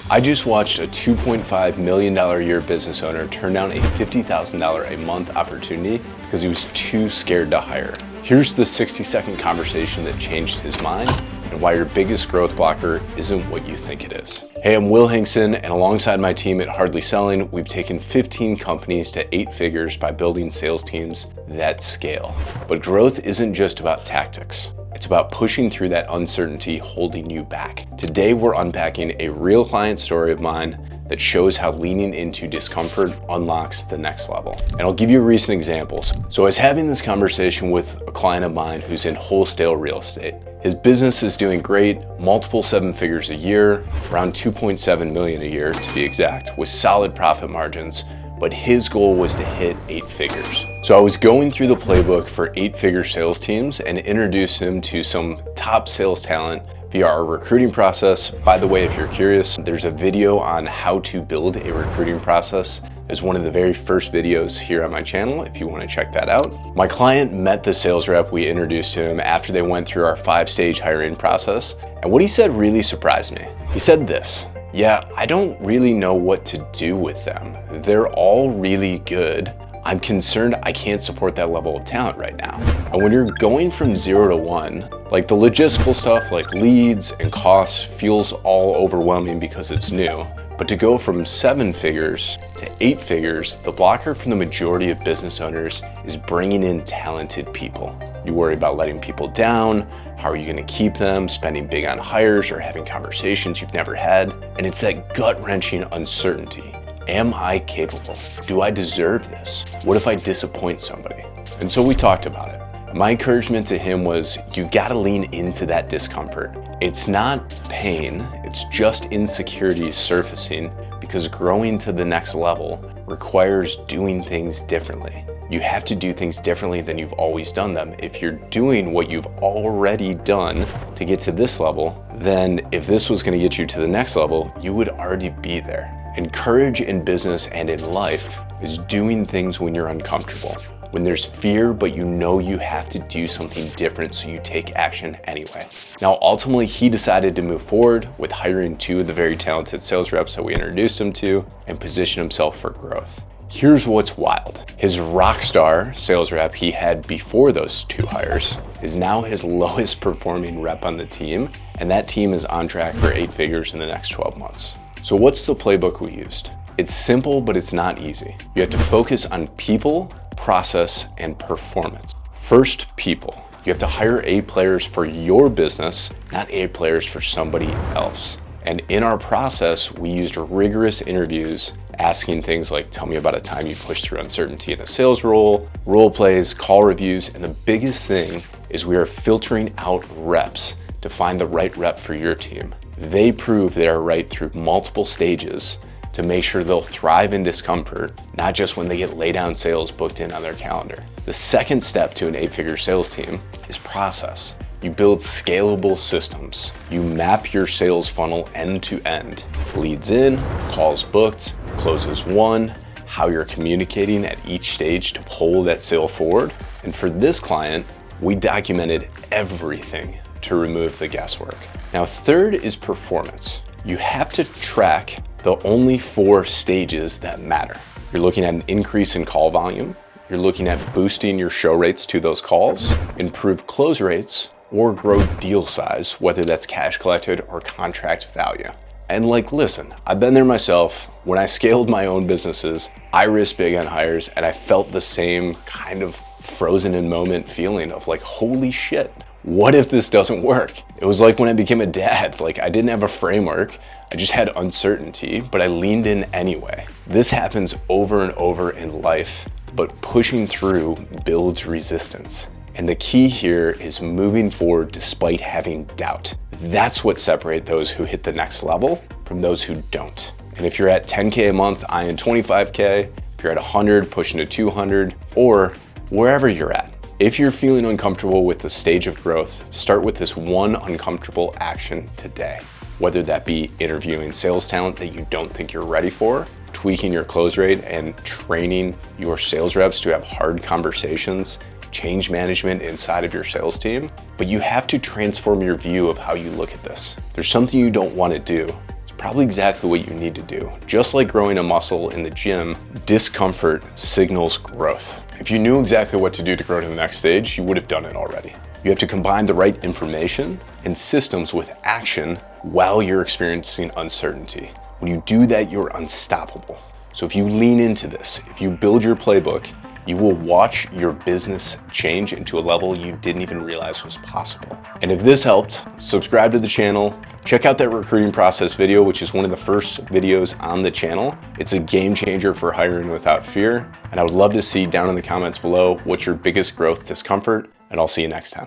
I just watched a $2.5 million a year business owner turn down a $50,000 a month opportunity because he was too scared to hire. Here's the 60-second conversation that changed his mind and why your biggest growth blocker isn't what you think it is. Hey, I'm Will Hinkson, and alongside my team at Hardly Selling, we've taken 15 companies to 8 figures by building sales teams that scale. But growth isn't just about tactics. It's about pushing through that uncertainty holding you back. Today, we're unpacking a real client story of mine that shows how leaning into discomfort unlocks the next level. And I'll give you recent examples. So I was having this conversation with a client of mine who's in wholesale real estate. His business is doing great, multiple 7 figures a year, around 2.7 million a year to be exact, with solid profit margins, but his goal was to hit 8 figures. So I was going through the playbook for 8-figure sales teams and introduced him to some top sales talent via our recruiting process. By the way, if you're curious, there's a video on how to build a recruiting process. It's one of the very first videos here on my channel if you want to check that out. My client met the sales rep we introduced to him after they went through our 5-stage hiring process. And what he said really surprised me. He said this: "Yeah, I don't really know what to do with them. They're all really good. I'm concerned I can't support that level of talent right now." And when you're going from 0 to 1, like the logistical stuff like leads and costs feels all overwhelming because it's new. But to go from 7 figures to 8 figures, the blocker for the majority of business owners is bringing in talented people. You worry about letting people down. How are you going to keep them? Spending big on hires or having conversations you've never had. And it's that gut-wrenching uncertainty. Am I capable? Do I deserve this? What if I disappoint somebody? And so we talked about it. My encouragement to him was, you've got to lean into that discomfort. It's not pain, it's just insecurities surfacing, because growing to the next level requires doing things differently. You have to do things differently than you've always done them. If you're doing what you've already done to get to this level, then if this was going to get you to the next level, you would already be there. And courage in business and in life is doing things when you're uncomfortable. When there's fear, but you know you have to do something different, so you take action anyway. Now, ultimately, he decided to move forward with hiring 2 of the very talented sales reps that we introduced him to and position himself for growth. Here's what's wild. His rock star sales rep he had before those 2 hires is now his lowest performing rep on the team, and that team is on track for 8 figures in the next 12 months. So what's the playbook we used? It's simple, but it's not easy. You have to focus on people, process, and performance. First, people. You have to hire A players for your business, not A players for somebody else. And in our process, we used rigorous interviews asking things like, tell me about a time you pushed through uncertainty in a sales role plays, call reviews, and the biggest thing is we are filtering out reps to find the right rep for your team. They prove they are right through multiple stages to make sure they'll thrive in discomfort, not just when they get lay-down sales booked in on their calendar. The second step to an 8-figure sales team is process. You build scalable systems. You map your sales funnel end to end. Leads in, calls booked, closes won, how you're communicating at each stage to pull that sale forward. And for this client, we documented everything to remove the guesswork. Now, third is performance. You have to track the only 4 stages that matter. You're looking at an increase in call volume. You're looking at boosting your show rates to those calls, improve close rates, or grow deal size, whether that's cash collected or contract value. And listen, I've been there myself. When I scaled my own businesses, I risked big on hires, and I felt the same kind of frozen in moment feeling of holy shit, what if this doesn't work? It was like when I became a dad. I didn't have a framework. I just had uncertainty, but I leaned in anyway. This happens over and over in life, but pushing through builds resistance. And the key here is moving forward despite having doubt. That's what separates those who hit the next level from those who don't. And if you're at 10K a month, eyeing 25K, if you're at 100, pushing to 200, or wherever you're at, if you're feeling uncomfortable with the stage of growth, start with this one uncomfortable action today. Whether that be interviewing sales talent that you don't think you're ready for, tweaking your close rate and training your sales reps to have hard conversations, change management inside of your sales team. But you have to transform your view of how you look at this. There's something you don't want to do. It's probably exactly what you need to do. Just like growing a muscle in the gym, discomfort signals growth. If you knew exactly what to do to grow to the next stage, you would have done it already. You have to combine the right information and systems with action while you're experiencing uncertainty. When you do that, you're unstoppable. So if you lean into this, if you build your playbook, you will watch your business change into a level you didn't even realize was possible. And if this helped, subscribe to the channel. Check out that recruiting process video, which is one of the first videos on the channel. It's a game changer for hiring without fear. And I would love to see down in the comments below what's your biggest growth discomfort, and I'll see you next time.